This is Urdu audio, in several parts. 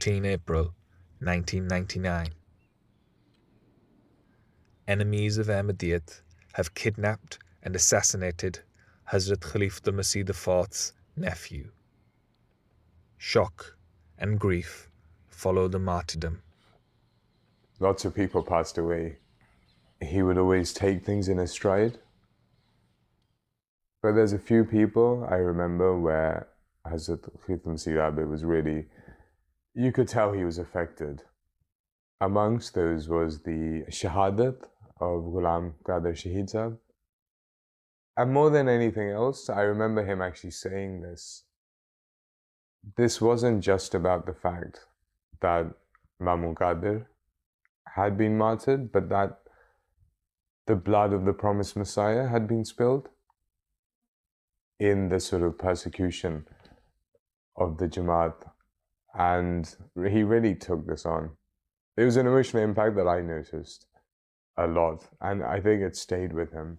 April 1999. Enemies of Ahmadiyyat have kidnapped and assassinated Hazrat Khalifatul Masih IV's nephew. Shock and grief follow the martyrdom. Lots of people passed away. He would always take things in his stride. But there's a few people I remember where Hazrat Khalifatul Masih was really, you could tell he was affected. Amongst those was the Shahadat of Ghulam Qadir Shaheed Sahab. And more than anything else, I remember him actually saying this. This wasn't just about the fact that Mamun Qadir had been martyred, but that the blood of the promised Messiah had been spilled in the sort of persecution of the Jamaat. And he really took this on. It was an emotional impact that I noticed a lot, and I think it stayed with him.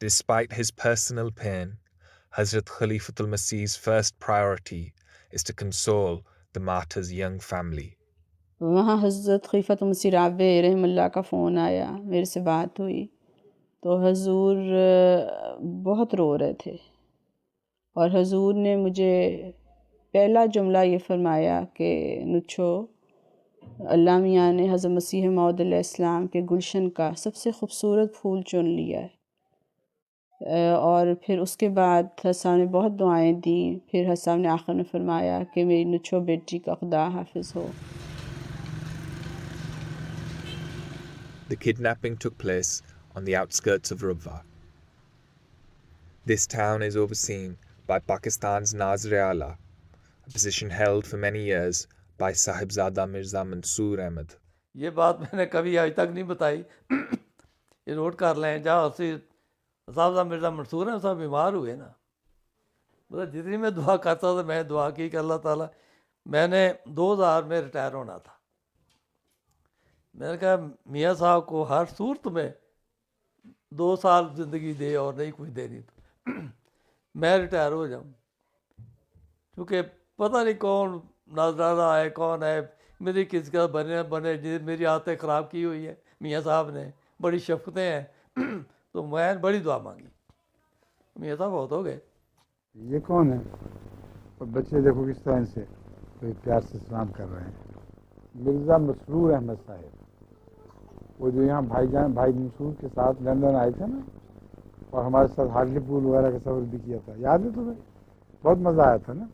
Despite his personal pain, Hazrat Khalifatul Masih's first priority is to console the martyr's young family. وہاں حضرت خلیفۃ مسیح رابع رحم اللہ کا فون آیا، میرے سے بات ہوئی تو حضور بہت رو رہے تھے، اور حضور نے مجھے پہلا جملہ یہ فرمایا کہ نچھو، اللہ میاں نے حضرت مسیح موعود علیہ السلام کے گلشن کا سب سے خوبصورت پھول چن لیا ہے۔ اور پھر اس کے بعد حسن نے بہت دعائیں دیں، پھر حسن نے آخر میں فرمایا کہ میری نچھو بیٹی کا خدا حافظ ہو۔ The kidnapping took place on the outskirts of Rabwa. This town is overseen by Pakistan's Nazir-e-Ala, a position held for many years by Sahibzada Mirza Mansoor Ahmad. یہ بات میں نے کبھی آج تک نہیں بتائی، یہ نوٹ کر لیں۔ جہاں سے صاحبزادہ مرزا منصور ہیں صاحب بیمار ہوئے نا، مطلب جتنی میں دعا کرتا تھا، میں دعا کی کہ اللہ تعالیٰ، میں نے 2000 میں ریٹائر ہونا تھا، میں نے کہا میاں صاحب کو ہر صورت میں 2 سال زندگی دے اور نہیں کچھ دینی تو میں ریٹائر ہو جاؤں، کیونکہ پتہ نہیں کون ناظرانہ آئے، کون ہے، میری کس کا بنے میری عادتیں خراب کی ہوئی ہے میاں صاحب نے، بڑی شفقتیں ہیں، تو میں بڑی دعا مانگی، میاں صاحب بہت ہو گئے۔ یہ کون ہے؟ اور بچے دیکھو کس طرح سے کوئی پیار سے سلام کر رہے ہیں۔ مرزا مسرور احمد صاحب، وہ جو یہاں بھائی مسرور کے ساتھ لندن آئے تھے نا، اور ہمارے ساتھ ہارلی پول وغیرہ کا سفر بھی کیا تھا، یاد ہے تمہیں؟ بہت مزہ آیا تھا نا۔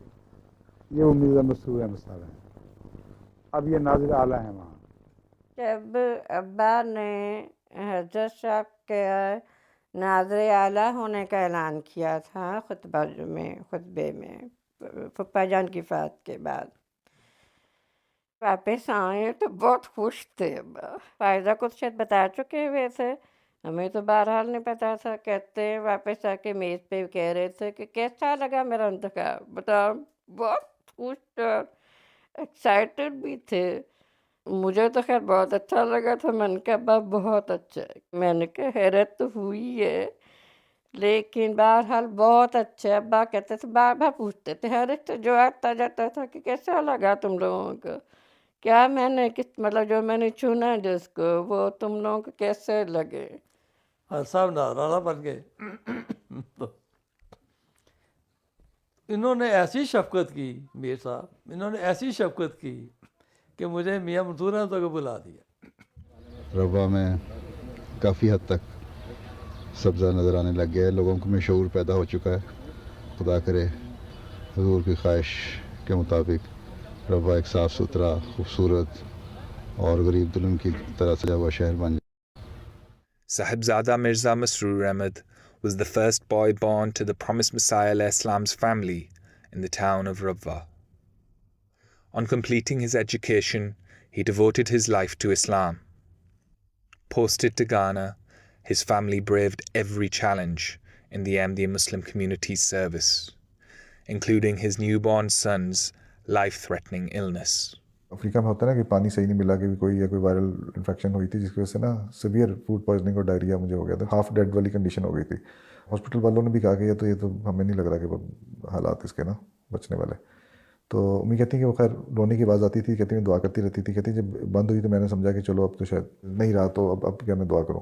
یہ وہ مرزا مسرور احمد صاحب ہیں، اب یہ ناظر اعلیٰ ہیں وہاں۔ جب ابا نے حضرت صاحب کے ناظر اعلیٰ ہونے کا اعلان کیا تھا خطبے میں پپا جان کی وفات کے بعد، واپس آئے تو بہت خوش تھے ابا۔ فائزہ کو شاید بتا چکے ہوئے تھے، ہمیں تو بہرحال نہیں پتا تھا۔ کہتے ہیں واپس آ کے میز پہ کہہ رہے تھے کہ کیسا لگا میرا انتخاب، بتاؤ، بہت خوش تھے، ایکسائٹیڈ بھی تھے۔ مجھے تو خیر بہت اچھا لگا تھا، میں نے کہا ابا بہت اچھا ہے، میں نے کہا حیرت تو ہوئی ہے لیکن بہرحال بہت اچھا ہے۔ ابا کہتے تھے، بار بار پوچھتے تھے، ہر ایک جو آتا جاتا تھا کہ کیسا لگا تم لوگوں کو، کیا میں نے مطلب جو میں نے چنا جس کو وہ تم لوگوں کو کیسے لگے۔ ہر صاحب ناظرانہ بن گئے، تو انہوں نے ایسی شفقت کی، میر صاحب انہوں نے ایسی شفقت کی کہ مجھے میاں منصور نے تو بلا دیا۔ ربوہ میں کافی حد تک سبزہ نظر آنے لگ گیا ہے، لوگوں کو میں شعور پیدا ہو چکا ہے۔ خدا کرے حضور کی خواہش کے مطابق ربوہ ایک صاف ستھرا، خوبصورت اور غریب دلن کی طرح سجا ہوا شہر بن جائے۔ Sahibzada Mirza Masroor Ahmad was the first boy born to the promised Messiah alayhi salam's family in the town of Rabwa. On completing his education, he devoted his life to Islam. Posted to Ghana, his family braved every challenge in the Ahmadiyya Muslim community's service, including his newborn son's life-threatening illness. افریقہ میں ہوتا ہے نا کہ پانی صحیح نہیں ملا، کہ کوئی وائرل انفیکشن ہوئی تھی جس کی وجہ سے نا سیویئر فوڈ پوائزننگ اور ڈائریا مجھے ہو گیا تھا، ہاف ڈیڈ والی کنڈیشن ہو گئی تھی۔ ہاسپٹل والوں نے بھی کہا کہ یہ تو ہمیں نہیں لگ رہا کہ حالات اس کے نا بچنے والے۔ تو امی کہتی ہیں کہ وہ خیر رونے کی آواز آتی تھی، کہتی ہیں دعا کرتی رہتی تھی، کہتی ہیں جب بند ہوئی تو میں نے سمجھا کہ چلو اب تو شاید نہیں رہا، تو اب کیا میں دعا کروں۔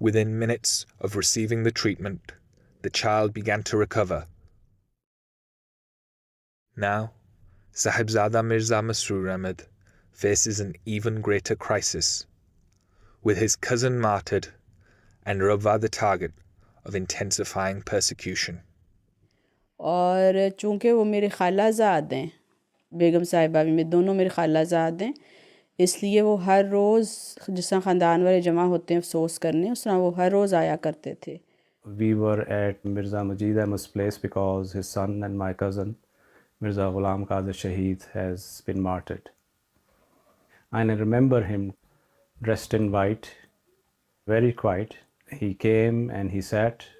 Within minutes of receiving the treatment, the child began to recover. Now, Sahibzada Mirza Masroor Ahmad faces an even greater crisis, with his cousin martyred and Rabwa the target of intensifying persecution. اور چونکہ وہ میرے خالازاد ہیں، بیگم صاحبہ بھی، میں دونوں میرے خالازاد ہیں، اس لیے وہ ہر روز جس طرح خاندان والے جمع ہوتے ہیں افسوس کرنے، اس طرح وہ ہر روز آیا کرتے تھے۔ We were at Mirza Majid Ahmad's place because his son and my cousin Mirza Ghulam Qadir Shaheed has been martyred. And I remember him dressed in white, very quiet. He came and he sat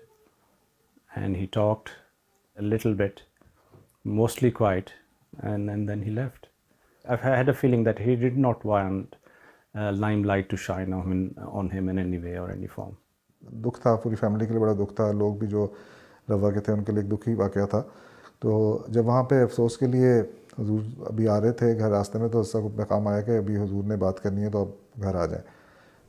and he talked a little bit, mostly quiet, and then he left. I've had a feeling that he did not want limelight to shine on him in any way or any form. دکھ تھا، پوری فیملی کے لیے بڑا دکھ تھا، لوگ بھی جو روا کے تھے ان کے لیے ایک دکھی واقعہ تھا۔ تو جب وہاں پہ افسوس کے لیے حضور ابھی آ رہے تھے گھر راستے میں، تو اس کا پیغام آیا کہ ابھی حضور نے بات کرنی ہے تو اب گھر آ جائیں۔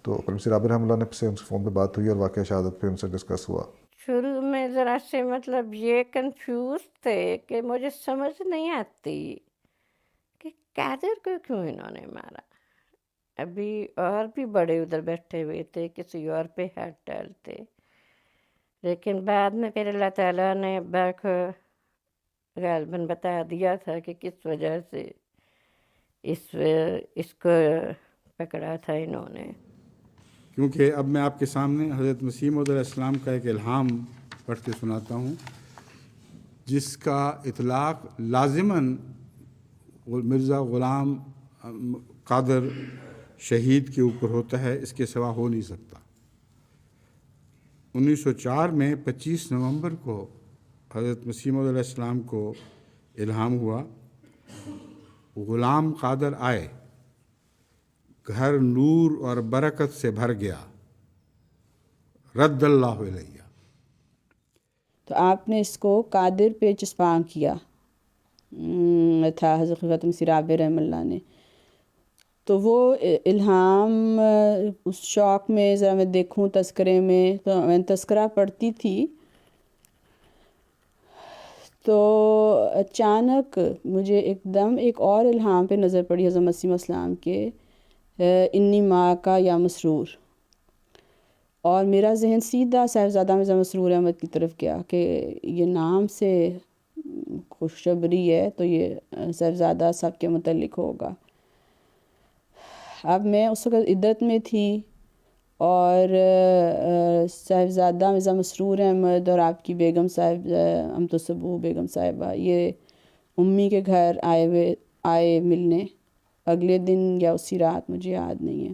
تو پرنسپل عابر رحمہ اللہ نے سے ان سے فون پہ بات ہوئی اور واقعہ شہادت پہ ان سے ڈسکس ہوا۔ شروع میں ذرا سے مطلب یہ کنفیوز تھے کہ مجھے سمجھ نہیں آتی کہ قادر کو کیوں انہوں نے مارا۔ ابھی اور بھی بڑے ادھر بیٹھے ہوئے تھے، کسی اور پہ ہاتھ ڈالتے، لیکن بعد میں پھر اللہ تعالیٰ نے ابا کو غالباً بتا دیا تھا کہ کس وجہ سے اس کو پکڑا تھا انہوں نے۔ کیونکہ اب میں آپ کے سامنے حضرت مسیح موعود علیہ السلام کا ایک الہام پڑھ کے سناتا ہوں، جس کا اطلاق لازماً مرزا غلام قادر شہید کے اوپر ہوتا ہے، اس کے سوا ہو نہیں سکتا۔ 1904 میں 25 نومبر کو حضرت مسیح موعود علیہ السلام کو الہام ہوا، غلام قادر آئے، گھر نور اور برکت سے بھر گیا، رد اللہ علیہ۔ تو آپ نے اس کو قادر پہ چسپاں کیا تھا حضرت خلیفۃ مسیح عابر رحمہ اللہ نے۔ تو وہ الہام اس شوق میں ذرا میں دیکھوں تذکرے میں، تو میں تذکرہ پڑھتی تھی تو اچانک مجھے ایک دم ایک اور الہام پہ نظر پڑی حضرت مسیح السلام کے، انی ماں کا یا مسرور، اور میرا ذہن سیدھا صاحبزادہ مرزا مسرور احمد کی طرف گیا کہ یہ نام سے خوشخبری ہے تو یہ صاحبزادہ صاحب کے متعلق ہوگا۔ اب میں اس وقت عدت میں تھی اور صاحبزادہ مرزا مسرور احمد اور آپ کی بیگم صاحب امت الصبوح بیگم صاحبہ یہ امی کے گھر آئے ملنے، اگلے دن یا اسی رات مجھے یاد نہیں ہے۔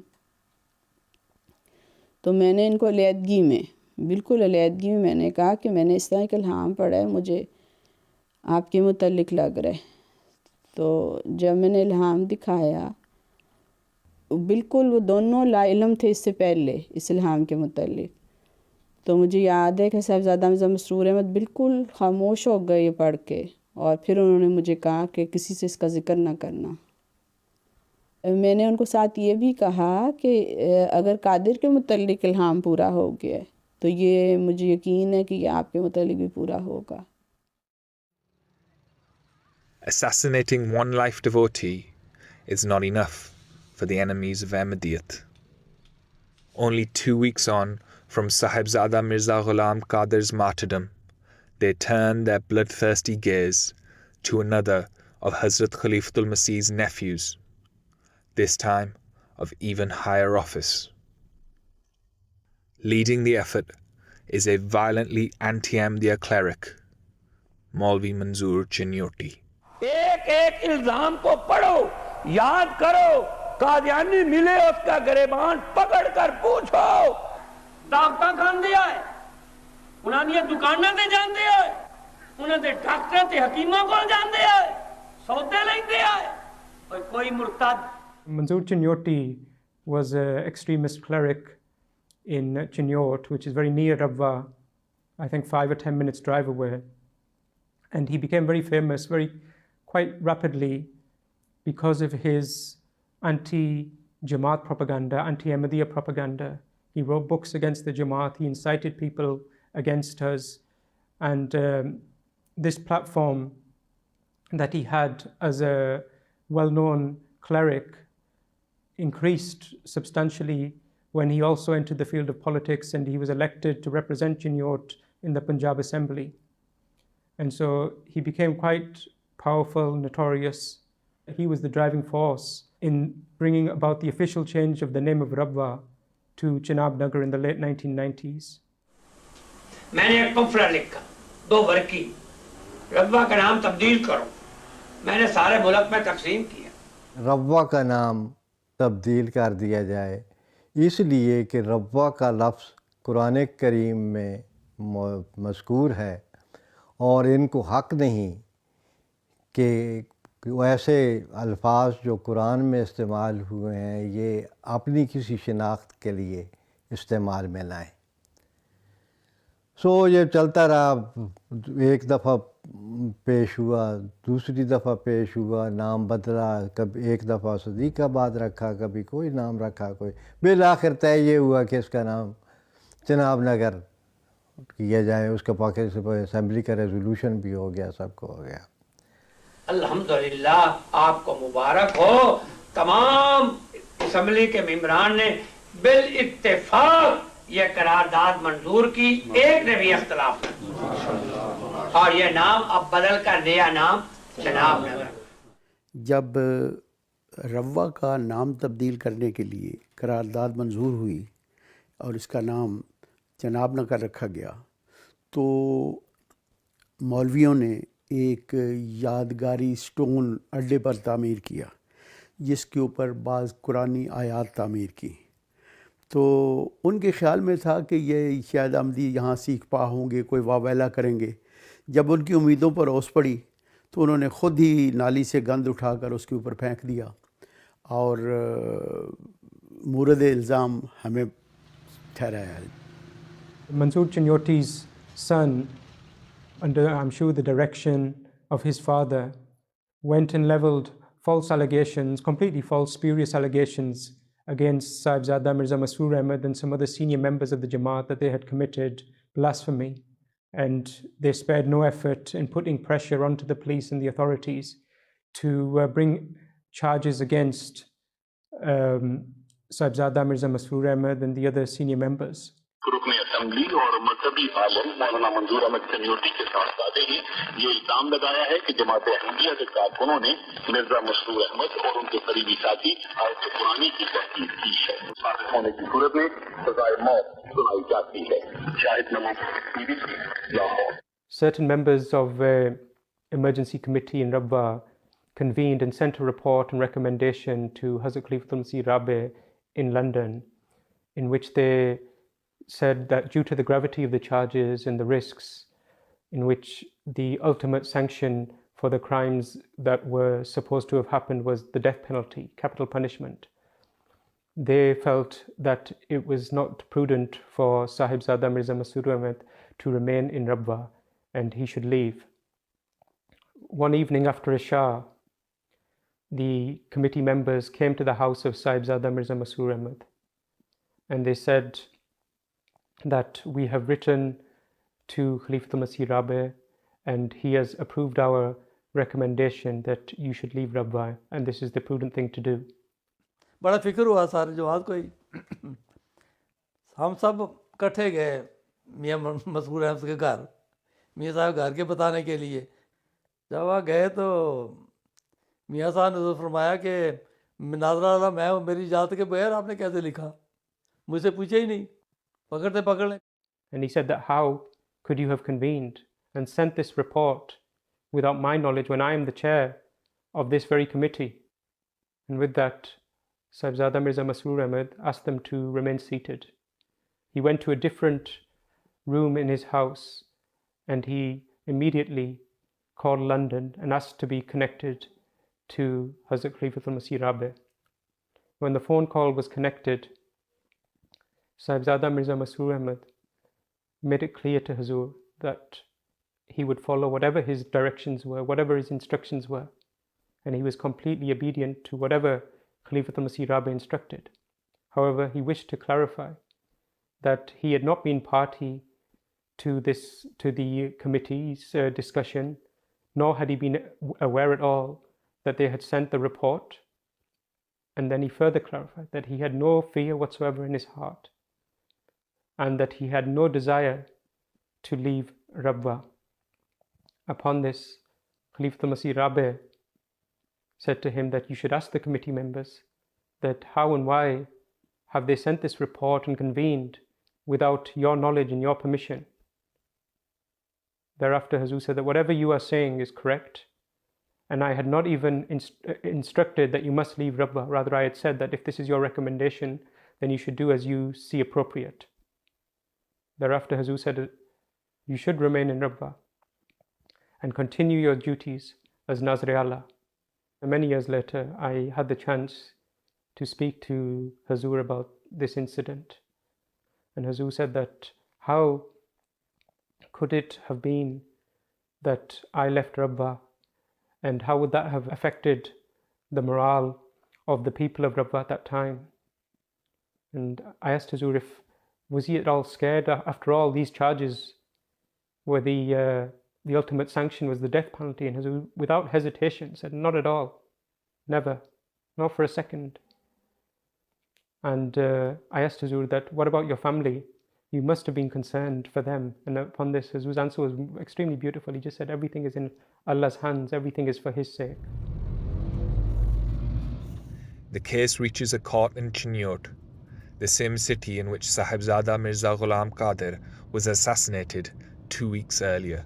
تو میں نے ان کو علیحدگی میں، بالکل علیحدگی میں نے کہا کہ میں نے اس طرح ایک الہام پڑھا ہے، مجھے آپ کے متعلق لگ رہا ہے۔ تو جب میں نے الہام دکھایا، بالکل وہ دونوں لا علم تھے اس سے پہلے اس الہام کے متعلق، تو مجھے یاد ہے کہ صاحبزادہ مرزا مسرور احمد بالکل خاموش ہو گئے یہ پڑھ کے، اور پھر انہوں نے مجھے کہا کہ کسی سے اس کا ذکر نہ کرنا۔ میں نے ان کو ساتھ یہ بھی کہا کہ اگر قادر کے متعلق الہام پورا ہو گیا ہے تو یہ مجھے یقین ہے کہ یہ آپ کے متعلق بھی پورا ہوگا۔ Assassinating one life devotee is not enough for the enemies of Ahmadiyyat. Only 2 weeks on from Sahibzada Mirza Ghulam Qadir's martyrdom, they turned their bloodthirsty gaze to another of Hazrat Khalifatul Masih's nephews, this time of even higher office. Leading the effort is a violently anti-Ahmadiyya cleric, Maulvi Manzoor Chinyoti. ایک ایک الزام کو پڑھو، یاد کرو، قادیانی ملے اس کا گریبان پکڑ کر پوچھو، طاقتہ کھان دیا ہے، انہاں دی دکاناں تے جاندے آئے انہاں دے ڈاکٹر تے حکیماں کول جاندے آئے سودے لیندے آئے اور کوئی مرتد. Manzoor Chinyoti was an extremist cleric in Chinyot, which is very near Rabwa, I think 5 or 10 minutes drive away. And he became very famous quite rapidly because of his anti-Jamaat propaganda, anti-Ahmadiyya propaganda. He wrote books against the Jamaat, he incited people against us, and this platform that he had as a well-known cleric increased substantially when he also entered the field of politics and he was elected to represent Chinyot in the Punjab Assembly. And so he became quite powerful, notorious. He was the driving force in bringing about the official change of the name of Rabwa to Chenab Nagar in the late 1990s. میں نے ایک پمفلٹ لکھا 2 ورقی ربوہ کا نام تبدیل کرو میں نے سارے ملک میں تقسیم کیا. ربوہ کا نام تبدیل کر دیا جائے اس لیے کہ ربوہ کا لفظ قرآن کریم میں مذکور ہے اور ان کو حق نہیں کہ ایسے الفاظ جو قرآن میں استعمال ہوئے ہیں یہ اپنی کسی شناخت کے لیے استعمال میں لائیں. یہ چلتا رہا. ایک دفعہ پیش ہوا, دوسری دفعہ پیش ہوا, نام بدلا, کبھی ایک دفعہ صدیق آباد رکھا, کبھی کوئی نام رکھا, کوئی بالآخر طے یہ ہوا کہ اس کا نام چناب نگر کیا جائے. اس کا پاکستان اسمبلی کا ریزولوشن بھی ہو گیا, سب کو ہو گیا. الحمدللہ آپ کو مبارک ہو. تمام اسمبلی کے ممبران نے بالاتفاق یہ قرارداد منظور کی, ایک نے بھی اختلاف نہیں, اور یہ نام اب بدل کر نیا نام چناب نگر. جب روا کا نام تبدیل کرنے کے لیے قرارداد منظور ہوئی اور اس کا نام چناب نگر رکھا گیا تو مولویوں نے ایک یادگاری سٹون اڈے پر تعمیر کیا جس کے اوپر بعض قرآنی آیات تعمیر کی. تو ان کے خیال میں تھا کہ یہ شاید احمدی یہاں سیکھ پا ہوں گے, کوئی واویلا کریں گے. جب ان کی امیدوں پر اوس پڑی تو انہوں نے خود ہی نالی سے گند اٹھا کر اس کے اوپر پھینک دیا اور مورد الزام ہمیں ٹھہرایا ہے. Manzoor Chinyoti's son, under I'm sure the direction of his father, went and levelled false allegations, completely false, spurious allegations against Sahibzada Mirza Masroor Ahmad and some other senior members of the Jamaat that they had committed blasphemy. And they spared no effort in putting pressure onto the police and the authorities to bring charges against Sahibzada Mirza Masroor Ahmad and the other senior members. رکن اسمبلی اور مذہبی عالم مولانا منظور احمد چنیوٹی کے صاحب نے یہ الزام لگایا ہے کہ جماعت احمدیہ کے کارکنوں نے مرزا مسرور احمد اور ان کے قریبی ساتھی آیت قرآنی کی تحقیق کی ہے. صادق ہونے کی صورت میں سزائے موت سنائی جاتی ہے. شاہد نماز BBC Lahore. Certain members of emergency committee in Rabwa convened and sent a report and recommendation to Hazrat Khalifatul Masih Rabi in London, in which they said that due to the gravity of the charges and the risks, in which the ultimate sanction for the crimes that were supposed to have happened was the death penalty, capital punishment, they felt that it was not prudent for Sahibzada Mirza Masroor Ahmad to remain in Rabwa and he should leave. One evening after Isha, the committee members came to the house of Sahibzada Mirza Masroor Ahmad and they said that we have written to Khalifatul Masih Rabi and he has approved our recommendation that you should leave Rabwa and this is the prudent thing to do. بڑا فکر ہوا سارے جماعت کو ہی. ہم سب کٹھے گئے میاں مسرور احمد کے گھر, میاں صاحب گھر کے بتانے کے لیے. جب وہاں گئے تو میاں صاحب نے تو فرمایا کہ ناظرہ اللہ میں ہوں, میری اجازت کے بغیر آپ نے کیسے لکھا, مجھ سے پوچھا ہی نہیں, پکڑتے پکڑ لیں. And he said that how could you have convened and sent this report without my knowledge when I am the chair of this very committee? And with that, Sahibzada Mirza Masroor Ahmad asked them to remain seated. He went to a different room in his house, and he immediately called London and asked to be connected to Hazrat Khalifatul Masih Rabi. When the phone call was connected, Sahibzada Mirza Masroor Ahmad made it clear to Hazur that he would follow whatever his directions were, whatever his instructions were, and he was completely obedient to whatever Khalifatul Masih Rabi instructed. However, he wished to clarify that he had not been party to the committee's discussion, nor had he been aware at all that they had sent the report. And then he further clarified that he had no fear whatsoever in his heart, and that he had no desire to leave Rabwa. Upon this, Khalifatul Masih Rabi said to him that you should ask the committee members that how and why have they sent this report and convened without your knowledge and your permission. Thereafter, Hazur said that whatever you are saying is correct, and I had not even instructed that you must leave Rabwa. Rather, I had said that if this is your recommendation, then you should do as you see appropriate. Thereafter, Hazur said you should remain in Rabwa and continue your duties as Nazir Allah. And many years later, I had the chance to speak to Hazur about this incident. And Hazur said that how could it have been that I left Rabwa, and how would that have affected the morale of the people of Rabwa at that time? And I asked Hazur if was he at all scared? After all, these charges were the ultimate sanction was the death penalty, and Hazur, without hesitation, said, not at all, never, not for a second. And I asked Hazur that, what about your family? You must have been concerned for them. And upon this, Hazur's answer was extremely beautiful. He just said, everything is in Allah's hands, everything is for His sake. The case reaches a court in Chinnot, the same city in which Sahibzada Mirza Ghulam Qadir was assassinated 2 weeks earlier.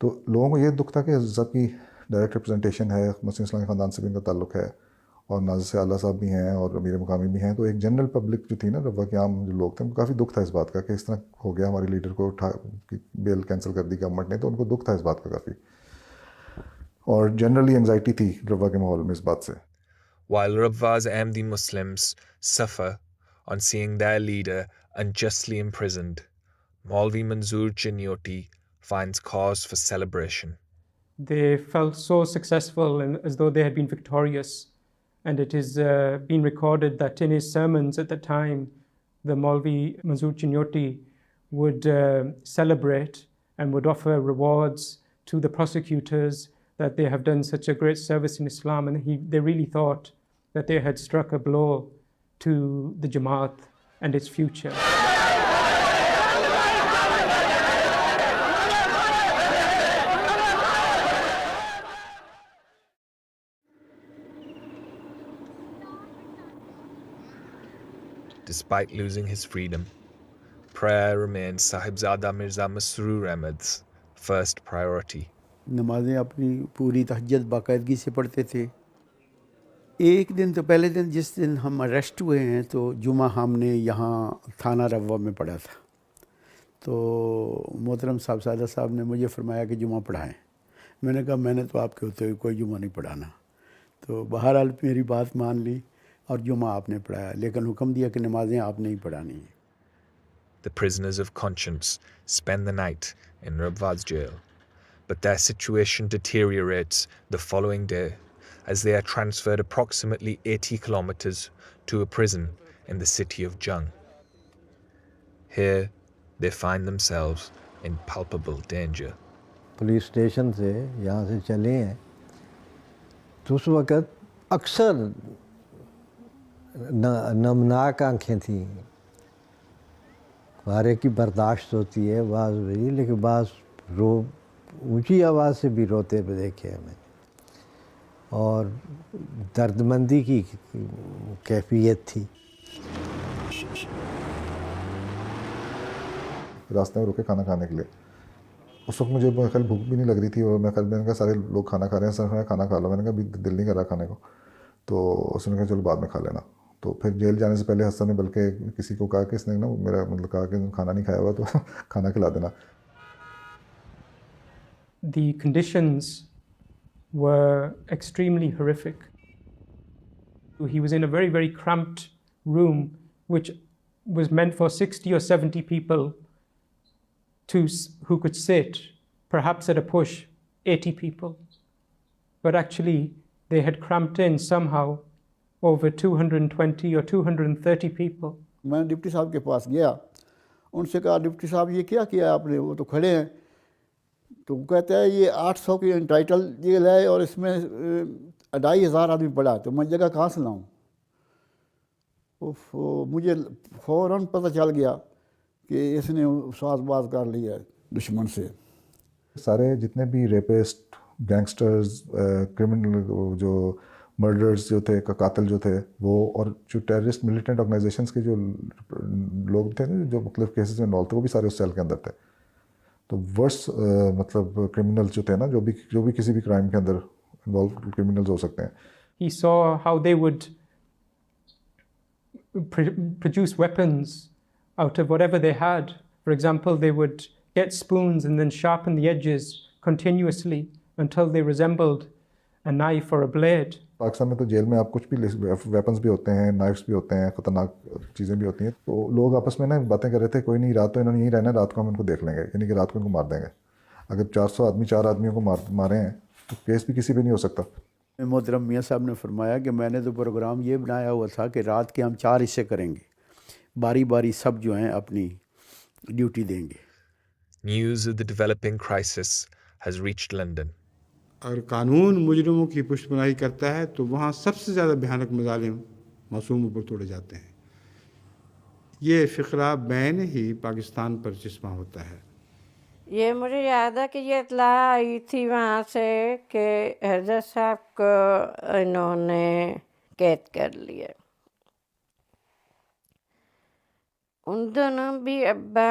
تو لوگوں کو یہ دکھ تھا کہ حضرت صاحب کی ڈائریکٹ ریپرزنٹیشن ہے، مسلم اسلامی خاندان سے بھی ان کا تعلق ہے، اور ناظر سے اعلیٰ صاحب بھی ہیں اور امیر مقامی بھی ہیں، تو ایک جنرل پبلک جو تھی نا، ربوہ کے عام جو لوگ تھے، ان کو کافی دکھ تھا اس بات کا کہ اس طرح ہو گیا، ہمارے لیڈر کو بیل کینسل کر دی گورنمنٹ نے، تو ان کو دکھ تھا اس بات کا کافی، اور جنرلی انگزائٹی تھی ربوہ کے ماحول میں اس بات سے. While Rabwa's Ahmadi Muslims suffer on seeing their leader unjustly imprisoned, Maulvi Manzoor Chinyoti finds cause for celebration. They felt so successful and as though they had been victorious. And it is been recorded that in his sermons at the time, the Maulvi Manzoor Chinyoti would celebrate and would offer rewards to the prosecutors that they have done such a great service in Islam. And they really thought that they had struck a blow to the Jamaat and its future. Despite losing his freedom, prayer remained Sahibzada Mirza Masroor Ahmad's first priority. نمازیں اپنی پوری تہجد باقاعدگی سے پڑھتے تھے. ایک دن تو پہلے دن جس دن ہم اریسٹ ہوئے ہیں تو جمعہ ہم نے یہاں تھانہ ربوہ میں پڑھا تھا. تو محترم صاحبزادہ صاحب نے مجھے فرمایا کہ جمعہ پڑھائیں. میں نے کہا میں نے تو آپ کے ہوتے ہوئے کوئی جمعہ نہیں پڑھانا. تو بہرحال میری بات مان لی اور جمعہ آپ نے پڑھایا، لیکن حکم دیا کہ نمازیں آپ نے ہی پڑھانی ہیں. The prisoners of conscience spend the night in Rabwa's jail, but their situation deteriorates the following day as they are transferred approximately 80 kilometers to a prison in the city of Jung. Here, they find themselves in palpable danger. Police station سے یہاں سے چلے ہیں تو اس وقت اکثر نمناک آنکھیں تھیں. ہر ایک کی برداشت ہوتی ہے، بعض وہی، لیکن بعض اونچی آواز سے بھی روتے ہوئے دیکھے ہمیں، اور درد مندی کی کیفیت تھی. راستے میں رکے کھانا کھانے کے لیے. اس وقت مجھے خیال بھوک بھی نہیں لگ رہی تھی، اور میں نے کہا سارے لوگ کھانا کھا رہے ہیں، سر کھانا کھا لو. میں نے کہا ابھی دل نہیں کر رہا کھانے کو. تو اس نے کہا چلو بعد میں کھا لینا. تو پھر جیل جانے سے پہلے حسن نے بلکہ کسی کو کہا کہ اس نے نا میرا مطلب کہا کہ کھانا نہیں کھایا ہوا تو کھانا کھلا دینا. The conditions were extremely horrific. He was in a very, very cramped room which was meant for 60 or 70 people who could sit, perhaps at a push, 80 people. But actually, they had cramped in somehow over 220 or 230 people. میں ڈپٹی صاحب کے پاس گیا، ان سے کہا ڈپٹی صاحب یہ کیا کیا آپ نے؟ وہ تو کھڑے ہیں. تو وہ کہتا ہے یہ 800 کی انٹائٹل جیل ہے اور اس میں 2500 آدمی پڑا، تو میں جگہ کہاں سے لاؤں؟ مجھے فوراً پتہ چل گیا کہ اس نے ساز باز کر لیا ہے دشمن سے. سارے جتنے بھی ریپسٹ، گینگسٹرز، کرمنل، جو مرڈرز جو تھے، قاتل جو تھے وہ، اور جو ٹیررسٹ ملیٹنٹ آرگنائزیشنز کے جو لوگ تھے نا جو مختلف کیسز میں انوالو تھے، وہ بھی سارے اس سیل کے اندر تھے. تو ورس مطلب کرمنلز جو تھے نا، جو بھی کسی بھی کرائم کے اندر انوالو کرمنلز ہو سکتے ہیں. He saw how they would produce weapons out of whatever they had. For example, they would get spoons and then sharpen the edges continuously until they resembled a knife or a blade. Pakistan میں تو جیل میں آپ کچھ بھی ویپنز بھی ہوتے ہیں، نائفس بھی ہوتے ہیں، خطرناک چیزیں بھی ہوتی ہیں. تو لوگ آپس میں نا باتیں کر رہے تھے، کوئی نہیں رات تو انہوں نے یہیں رہنا ہے، رات کو ہم ان کو دیکھ لیں گے، یعنی کہ رات کو ان کو مار دیں گے. اگر 400 آدمی 4 آدمیوں کو مارے ہیں تو کیس بھی کسی پہ نہیں ہو سکتا. محترم میاں صاحب نے فرمایا کہ میں نے تو پروگرام یہ بنایا ہوا تھا کہ رات کے ہم 4 حصے کریں گے، باری باری سب جو ہیں اپنی ڈیوٹی دیں گے. News of the developing crisis has reached London. اگر قانون مجرموں کی پشت پناہی کرتا ہے تو وہاں سب سے زیادہ بھیانک مظالم معصوموں پر توڑے جاتے ہیں. یہ فقرہ بین ہی پاکستان پر چسپاں ہوتا ہے. یہ مجھے یاد ہے کہ یہ اطلاع آئی تھی وہاں سے کہ حضرت صاحب کو انہوں نے قید کر لیا. ان دنوں بھی ابا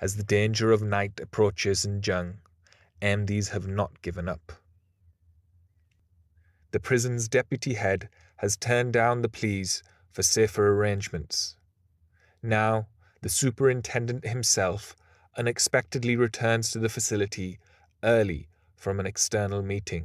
As the danger of night approaches in Jung, MDs have not given up. The prison's deputy head has turned down the pleas for safer arrangements. Now, the superintendent himself unexpectedly returns to the facility early from an external meeting.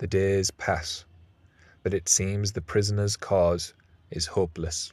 The days pass, but it seems the prisoner's cause is hopeless.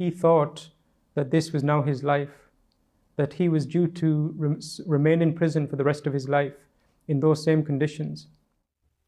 He thought that this was now his life, that he was due to remain in prison for the rest of his life in those same conditions.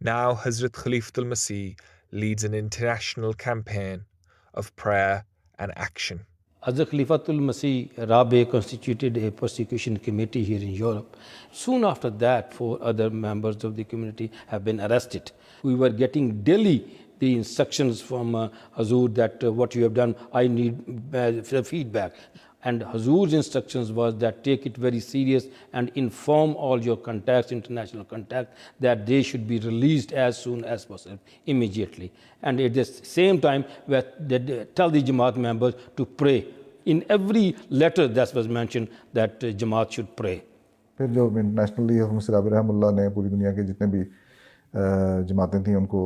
Now Hazrat Khalifatul Masih leads an international campaign of prayer and action. Hazrat Khalifatul Masih Rabi constituted a persecution committee here in Europe. Soon after that, 4 other members of the community have been arrested. We were getting daily the instructions from Hazur that what you have done, I need feedback. And Hazur's instructions was that take it very serious and inform all your contacts, international contacts, that they should be released as soon as possible, immediately. And at the same time, tell the Jamaat members to pray in every letter that was mentioned that Jamaat should pray. پھر جو انٹرنیشنلی مفتی رابع رحمہ اللہ نے پوری دنیا کے جتنے بھی جماعتیں تھیں ان کو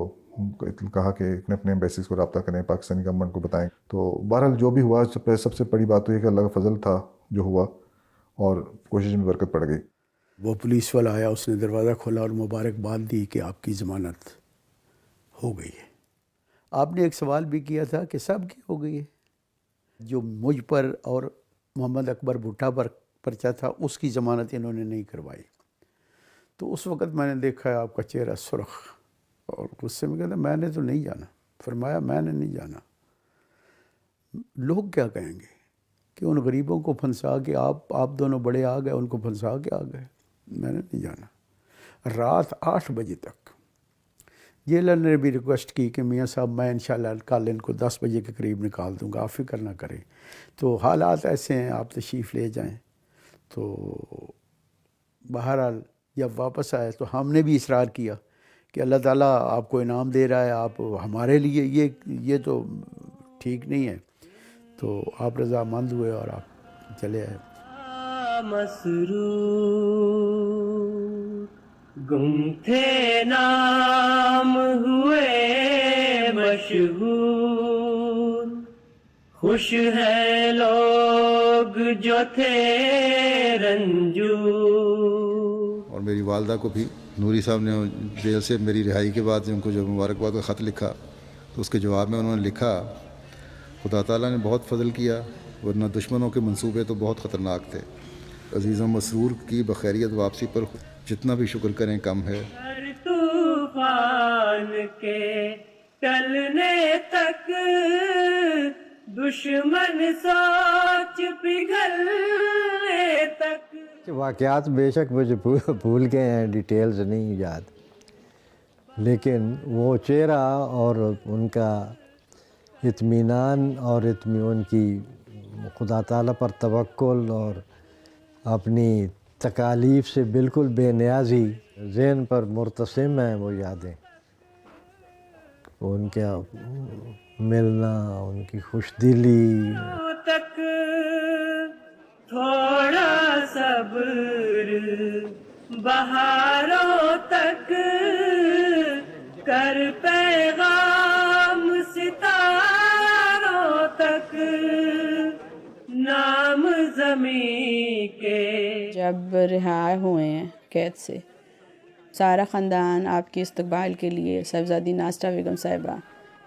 کہا کہ اپنے اپنے ایمبیسیز کو رابطہ کریں، پاکستانی گورنمنٹ کو بتائیں. تو بہرحال جو بھی ہوا سب سے بڑی بات تو یہ کہ اللہ کا فضل تھا جو ہوا اور کوشش میں برکت پڑ گئی. وہ پولیس والا آیا، اس نے دروازہ کھولا اور مبارکباد دی کہ آپ کی ضمانت ہو گئی ہے. آپ نے ایک سوال بھی کیا تھا کہ سب کی ہو گئی ہے. جو مجھ پر اور محمد اکبر بھٹا پر پرچہ تھا اس کی ضمانت انہوں نے نہیں کروائی. تو اس وقت میں نے دیکھا آپ کا چہرہ سرخ، اور اس سے میں کہتا میں نے تو نہیں جانا. فرمایا میں نے نہیں جانا. لوگ کیا کہیں گے کہ ان غریبوں کو پھنسا کے آپ دونوں بڑے آ گئے، ان کو پھنسا کے آ گئے. میں نے نہیں جانا. رات 8 بجے تک جیلر نے بھی ریکویسٹ کی کہ میاں صاحب میں انشاءاللہ کل ان کو 10 بجے کے قریب نکال دوں گا، آپ فکر نہ کریں. تو حالات ایسے ہیں، آپ تشریف لے جائیں. تو بہرحال جب واپس آئے تو ہم نے بھی اصرار کیا کہ اللہ تعالیٰ آپ کو انعام دے رہا ہے، آپ ہمارے لیے یہ تو ٹھیک نہیں ہے. تو آپ رضامند ہوئے اور آپ چلے آئے. مسرور گم تھے نام ہوئے مشہور، خوش ہیں لوگ جو تھے رنجور. اور میری والدہ کو بھی نوری صاحب نے جیل سے میری رہائی کے بعد ان کو جو مبارکباد کا خط لکھا تو اس کے جواب میں انہوں نے لکھا خدا تعالیٰ نے بہت فضل کیا ورنہ دشمنوں کے منصوبے تو بہت خطرناک تھے. عزیز و مسرور کی بخیریت واپسی پر جتنا بھی شکر کریں کم ہے. ہر طوفان کے ٹلنے تک دشمن سوچ پگھلنے تک. واقعات بے شک مجھے بھول گئے ہیں، ڈیٹیلز نہیں یاد، لیکن وہ چہرہ اور ان کا اطمینان اور ان کی خدا تعالیٰ پر توکل اور اپنی تکالیف سے بالکل بے نیازی ذہن پر مرتسم ہیں وہ یادیں. ان کا ملنا، ان کی خوش دلی. تک تھوڑا صبر بہاروں تک کر پیغام ستاروں تک نام زمین کے. جب رہا ہوئے ہیں قید سے سارا خاندان آپ کے استقبال کے لیے صاحبزادی ناصرہ بیگم صاحبہ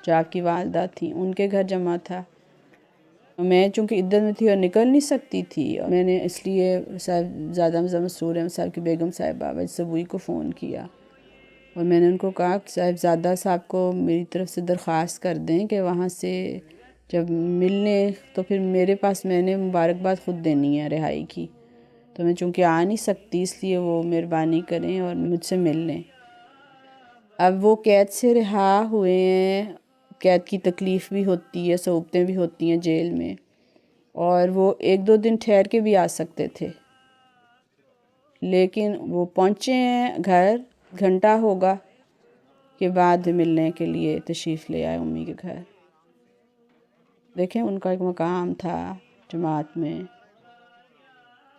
جو آپ کی والدہ تھیں ان کے گھر جمع تھا. میں چونکہ عدت میں تھی اور نکل نہیں سکتی تھی، اور میں نے اس لیے صاحبزادہ مسرور احمد صاحب کی بیگم صاحبہ وجد سبوئی کو فون کیا اور میں نے ان کو کہا کہ صاحبزادہ صاحب کو میری طرف سے درخواست کر دیں کہ وہاں سے جب ملنے تو پھر میرے پاس میں نے مبارکباد خود دینی ہے رہائی کی، تو میں چونکہ آ نہیں سکتی اس لیے وہ مہربانی کریں اور مجھ سے مل لیں. اب وہ قید سے رہا ہوئے ہیں، قید کی تکلیف بھی ہوتی ہے، صعوبتیں بھی ہوتی ہیں جیل میں، اور وہ 1-2 دن ٹھہر کے بھی آ سکتے تھے، لیکن وہ پہنچے ہیں گھر گھنٹہ ہوگا کہ بعد ملنے کے لیے تشریف لے آئے امی کے گھر. دیکھیں ان کا ایک مقام تھا جماعت میں.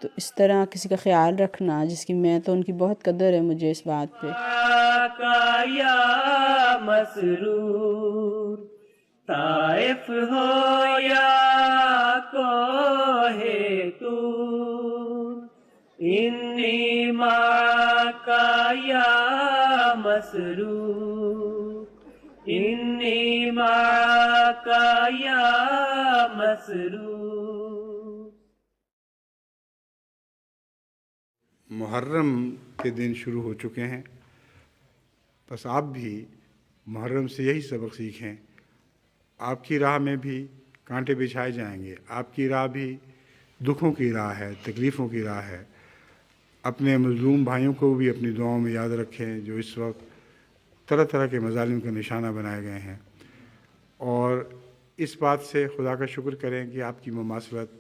تو اس طرح کسی کا خیال رکھنا جس کی میں تو ان کی بہت قدر ہے مجھے اس بات پہ. یا مسرور طائف ہو یا کوہ طور، انی معاکا یا مسرور، انی معاکا یا مسرور. محرم کے دن شروع ہو چکے ہیں، بس آپ بھی محرم سے یہی سبق سیکھیں. آپ کی راہ میں بھی کانٹے بچھائے جائیں گے، آپ کی راہ بھی دکھوں کی راہ ہے، تکلیفوں کی راہ ہے. اپنے مظلوم بھائیوں کو بھی اپنی دعاؤں میں یاد رکھیں جو اس وقت طرح طرح کے مظالم کا نشانہ بنائے گئے ہیں، اور اس بات سے خدا کا شکر کریں کہ آپ کی مماثلت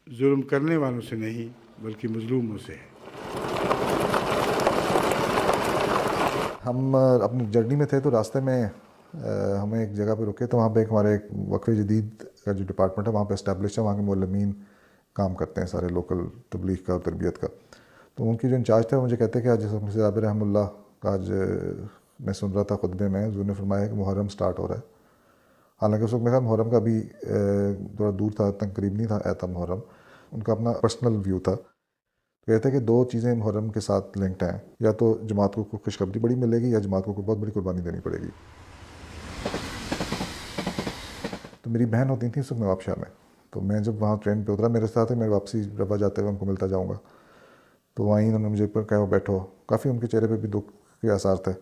ظلم کرنے والوں سے نہیں بلکہ مظلوموں سے ہے. ہم اپنی جرنی میں تھے تو راستے میں ہمیں ایک جگہ پہ رکے تو وہاں پہ ایک ہمارے ایک وقف جدید کا جو ڈپارٹمنٹ ہے وہاں پہ اسٹیبلش ہے, وہاں کے معلمین کام کرتے ہیں سارے لوکل تبلیغ کا اور تربیت کا. تو ان کی جو انچارج تھے مجھے کہتے ہیں کہ آج جیسے مسجد عابر رحمہ اللہ کا آج میں سن رہا تھا خطبے میں, حضور نے فرمایا کہ محرم سٹارٹ ہو رہا ہے. حالانکہ اس وقت میرا محرم کا بھی تھوڑا دور تھا, اتنا قریب نہیں تھا آتا محرم, ان کا اپنا پرسنل ویو تھا. کہتے ہیں کہ دو چیزیں محرم کے ساتھ لنکڈ ہیں, یا تو جماعت کو کوئی خوشخبری بڑی ملے گی یا جماعت کو کوئی بہت بڑی قربانی دینی پڑے گی. تو میری بہن ہوتی تھیں اس وقت نواب شاہ میں, تو میں جب وہاں ٹرین پہ اترا میرے ساتھ میں واپسی ربا جاتے ہوئے ان کو ملتا جاؤں گا, تو وہیں انہوں نے مجھے کہا وہ بیٹھو, کافی ان کے چہرے پہ بھی دکھ کے آثار تھے.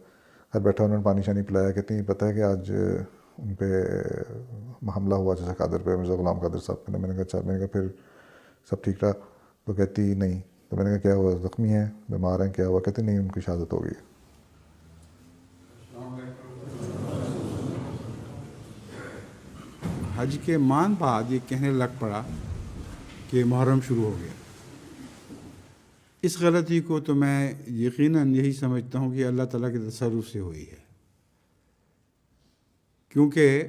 خیر بیٹھا, انہوں نے پانی شانی پلایا. کہتے ہیں پتہ ہے کہ آج ان پہ حملہ ہوا جیسے قادر پہ, مرزا غلام قادر صاحب پہ. میں نے کہا اچھا, میں نے کہا پھر سب ٹھیک رہا؟ تو کہتی نہیں. تو میں نے کہا کیا ہوا, زخمی ہیں, بیمار ہیں, کیا ہوا؟ کہتے نہیں, ان کی شہادت ہو گئی. حج کے مان بعد یہ کہنے لگ پڑا کہ محرم شروع ہو گیا. اس غلطی کو تو میں یقیناً یہی سمجھتا ہوں کہ اللہ تعالیٰ کے تصرف سے ہوئی ہے, کیونکہ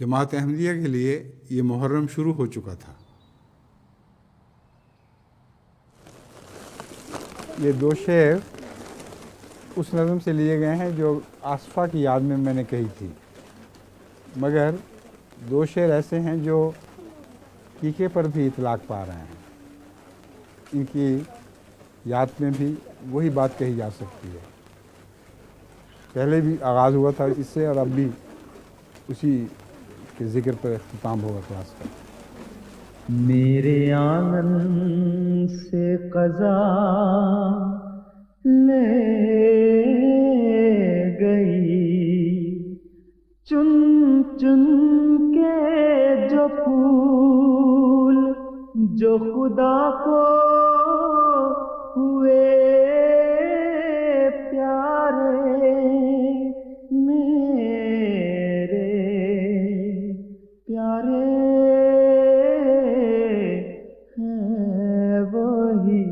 جماعت احمدیہ کے لیے یہ محرم شروع ہو چکا تھا. یہ دو شعر اس نظم سے لیے گئے ہیں جو آصفہ کی یاد میں نے کہی تھی, مگر دو شعر ایسے ہیں جو کیکے پر بھی اطلاق پا رہے ہیں. ان کی یاد میں بھی وہی بات کہی جا سکتی ہے. پہلے بھی آغاز ہوا تھا اس سے, اور اب بھی اسی کے ذکر پر اختتام ہوگا کلاس کا. میرے آنگن سے قضا لے گئی, چن چن کے جو پھول جو خدا کو ہوئے پیارے, میرے پیارے ہیں وہی.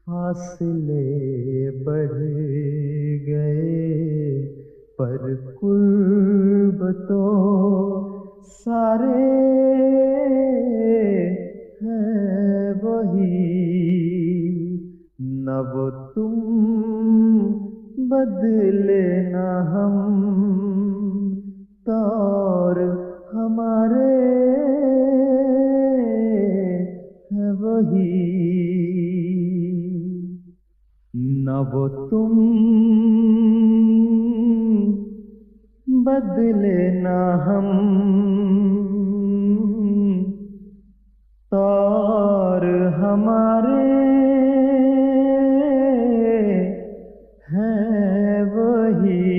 فاصلے بڑھ گئے پر قرب تو سارے ہیں وہی. نہ وہ تم بدلے نہ ہم, طور ہمارے ہیں وہی. نہ وہ تم بدلے نہ ہم, طور ہمارے ہیں وہی.